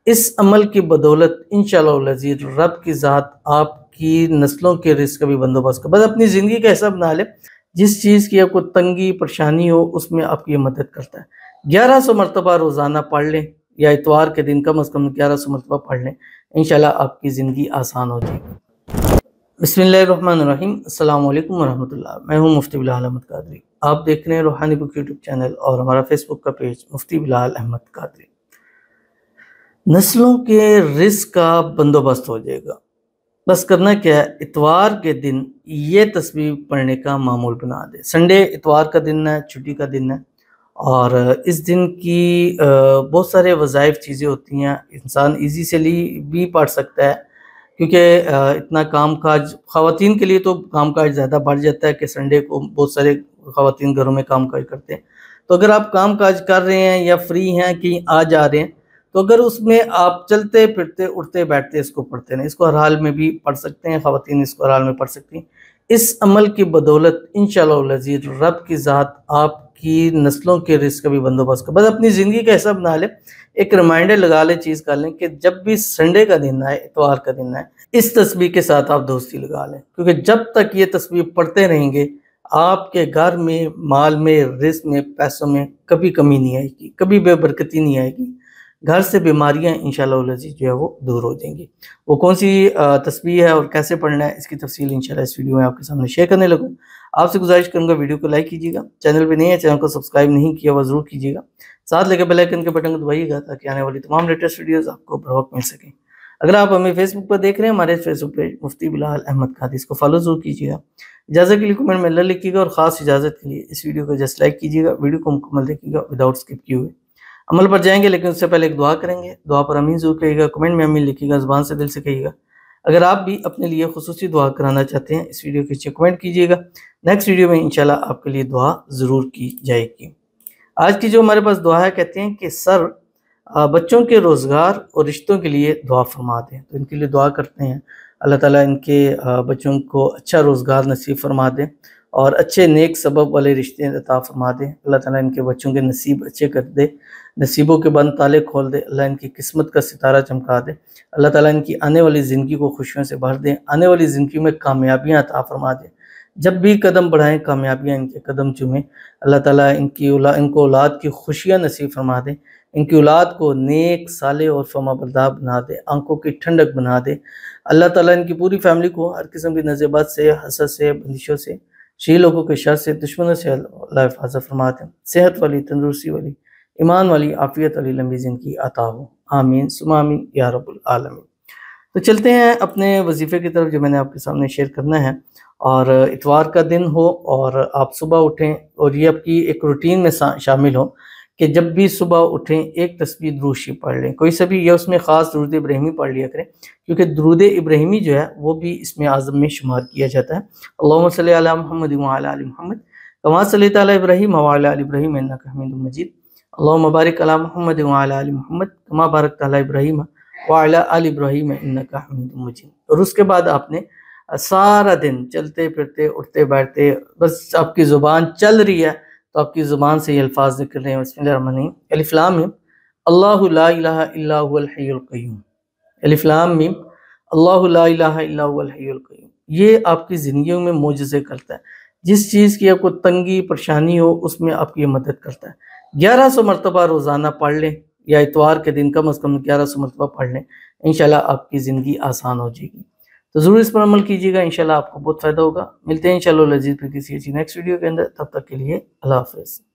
اس عمل کی بدولت انشاءاللہ العزیز رب کی ذات آپ کی نسلوں کے رزق کا بھی بندوبست بس اپنی زندگی کا حصہ بنا لے۔ جس چیز کی آپ کو تنگی پریشانی ہو اس میں آپ کی مدد کرتا ہے۔ 1100 مرتبہ روزانہ پڑھ لیں یا اتوار کے دن کم از کم 1100 مرتبہ پڑھ لیں، انشاءاللہ آپ کی زندگی آسان ہو جائے گی۔ بسم اللہ الرحمن الرحیم۔ السلام علیکم ورحمۃ اللہ۔ میں ہوں مفتی بلال احمد قادری۔ آپ دیکھ رہے ہیں روحانی بک یوٹیوب چینل اور ہمارا فیس بک کا پیج مفتی بلال احمد قادری۔ نسلوں کے رزق کا بندوبست ہو جائے گا۔ بس کرنا کیا ہے، اتوار کے دن یہ تسبیح پڑھنے کا معمول بنا دے۔ سنڈے اتوار کا دن ہے، چھٹی کا دن ہے، اور اس دن کی بہت سارے وظائف چیزیں ہوتی ہیں، انسان ایزی سے بھی پڑھ سکتا ہے، کیونکہ اتنا کام کاج خواتین کے لیے تو کام کاج زیادہ بڑھ جاتا ہے کہ سنڈے کو بہت سارے خواتین گھروں میں کام کاج کرتے ہیں۔ تو اگر آپ کام کاج کر رہے ہیں یا فری ہیں کہیں آ جا رہے ہیں، تو اگر اس میں آپ چلتے پھرتے اٹھتے بیٹھتے اس کو پڑھتے ہیں، اس کو ہر حال میں بھی پڑھ سکتے ہیں، خواتین اس کو ہر حال میں پڑھ سکتی ہیں۔ اس عمل کی بدولت انشاءاللہ العزیز رب کی ذات آپ کی نسلوں کے رزق کا بھی بندوبست بس اپنی زندگی کا حصہ بنا لے۔ ایک ریمائنڈر لگا لیں، چیز کر لیں کہ جب بھی سنڈے کا دن آئے، اتوار کا دن آئے، اس تسبیح کے ساتھ آپ دوستی لگا لیں، کیونکہ جب تک یہ تسبیح پڑھتے رہیں گے آپ کے گھر میں، مال میں، رزق میں، پیسوں میں کبھی کمی نہیں آئے گی، کبھی بے برکتی نہیں آئے گی۔ گھر سے بیماریاں انشاءاللہ العزیز جو ہے وہ دور ہو جائیں گی۔ وہ کون سی تسبیح ہے اور کیسے پڑھنا ہے، اس کی تفصیل انشاءاللہ اس ویڈیو میں آپ کے سامنے شیئر کرنے لگوں۔ آپ سے گزارش کروں گا ویڈیو کو لائک کیجیے گا، چینل پہ نہیں ہے چینل کو سبسکرائب نہیں کیا وہ ضرور کیجیے گا، ساتھ لے کے بیل آئیکن کے بٹن کو دبائیے گا تاکہ آنے والی تمام لیٹسٹ ویڈیوز آپ کو بروقت مل سکیں۔ اگر آپ ہمیں فیس بک پر دیکھ رہے ہیں، ہمارے فیس بک پیج مفتی بلال احمد قادری، اس کو فالو ضرور کیجیے گا۔ اجازت کے لیے کمنٹ میں اللہ لکھیے گا، اور خاص اجازت کے لیے اس ویڈیو کو جسٹ لائک کیجیے گا، ویڈیو کو مکمل دیکھیے گا وداؤٹ اسکپ کیے ہوئے۔ عمل پر جائیں گے لیکن اس سے پہلے ایک دعا کریں گے۔ دعا پر امین ضرور کہیے گا، کمنٹ میں امین لکھیے گا، زبان سے دل سے کہیے گا۔ اگر آپ بھی اپنے لیے خصوصی دعا کرانا چاہتے ہیں، اس ویڈیو کے نیچے کمنٹ کیجیے گا، نیکسٹ ویڈیو میں انشاءاللہ آپ کے لیے دعا ضرور کی جائے گی۔ آج کی جو ہمارے پاس دعا ہے، کہتے ہیں کہ سر بچوں کے روزگار اور رشتوں کے لیے دعا فرما دیں، تو ان کے لیے دعا کرتے ہیں اللہ تعالیٰ ان کے بچوں کو اچھا روزگار نصیب فرما دیں اور اچھے نیک سبب والے رشتے عطا فرما دیں۔ اللہ تعالیٰ ان کے بچوں کے نصیب اچھے کر دے، نصیبوں کے بند تالے کھول دے، اللہ ان کی قسمت کا ستارہ چمکا دے، اللہ تعالیٰ ان کی آنے والی زندگی کو خوشیوں سے بھر دیں، آنے والی زندگی میں کامیابیاں عطا فرما دیں۔ جب بھی قدم بڑھائیں کامیابیاں ان کے قدم چومیں، اللہ تعالیٰ ان کو اولاد کی خوشیاں نصیب فرما دیں، ان کی اولاد کو نیک صالح اور فرما بردار بنا دے، آنکھوں کی ٹھنڈک بنا دے۔ اللہ تعالیٰ ان کی پوری فیملی کو ہر قسم کی نظر بد سے، حسد سے، بندشوں سے، شی لوگوں کے شر سے، دشمنوں سے اللہ حفاظت فرما دیں، صحت والی، تندرستی والی، ایمان والی، عافیت والی لمبی زندگی عطا ہو، آمین ثم آمین یا رب العالمین۔ تو چلتے ہیں اپنے وظیفے کی طرف جو میں نے آپ کے سامنے شیئر کرنا ہے، اور اتوار کا دن ہو اور آپ صبح اٹھیں اور یہ آپ کی ایک روٹین میں شامل ہو کہ جب بھی صبح اٹھیں ایک تسبیح درود شریف پڑھ لیں، کوئی سا بھی، یا اس میں خاص درود ابراہیمی پڑھ لیا کریں، کیونکہ درود ابراہیمی جو ہے وہ بھی اسم اعظم میں شمار کیا جاتا ہے۔ اللہم صلی علی محمد وعلی آل محمد کما صلیت علی ابراہیم وعلی آل ابراہیم انک حمید مجید، اللہم بارک علی محمد وعلی آل محمد کما بارکت علی ابراہیم وعلی آل ابراہیم انک حمید مجید۔ اور اس کے بعد آپ نے سارا دن چلتے پھرتے اٹھتے بیٹھتے، بس آپ کی زبان چل رہی ہے تو آپ کی زبان سے یہ الفاظ ذکر رہے ہیں، بسم اللہ الرحمن الرحیم، الف لام میم اللہ لا الہ الا هو الحی القیوم، الف لام میم اللہ لا الہ الا هو الحی القیوم۔ یہ آپ کی زندگیوں میں معجزے کرتا ہے، جس چیز کی آپ کو تنگی پریشانی ہو اس میں آپ کی مدد کرتا ہے۔ 1100 مرتبہ روزانہ پڑھ لیں یا اتوار کے دن کم از کم 1100 مرتبہ پڑھ لیں، انشاءاللہ آپ کی زندگی آسان ہو جائے گی۔ تو ضرور اس پر عمل کیجیے گا، انشاءاللہ آپ کو بہت فائدہ ہوگا۔ ملتے ہیں انشاءاللہ العزیز پھر کسی اچھی نیکسٹ ویڈیو کے اندر، تب تک کے لیے اللہ حافظ۔